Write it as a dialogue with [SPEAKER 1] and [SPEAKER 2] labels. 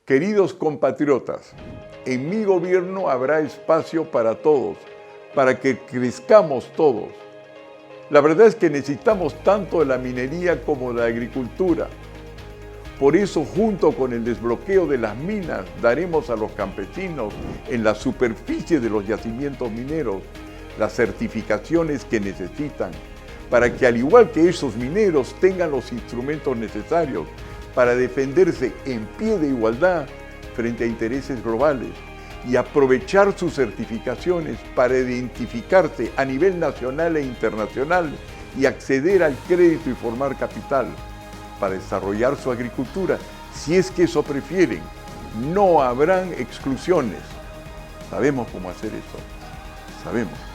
[SPEAKER 1] Queridos compatriotas, en mi gobierno habrá espacio para todos, para que crezcamos todos. La verdad es que necesitamos tanto de la minería como de la agricultura. Por eso, junto con el desbloqueo de las minas, daremos a los campesinos en la superficie de los yacimientos mineros las certificaciones que necesitan, para que al igual que esos mineros tengan los instrumentos necesarios para defenderse en pie de igualdad frente a intereses globales y aprovechar sus certificaciones para identificarse a nivel nacional e internacional y acceder al crédito y formar capital para desarrollar su agricultura, si es que eso prefieren. No habrán exclusiones. Sabemos cómo hacer eso. Sabemos.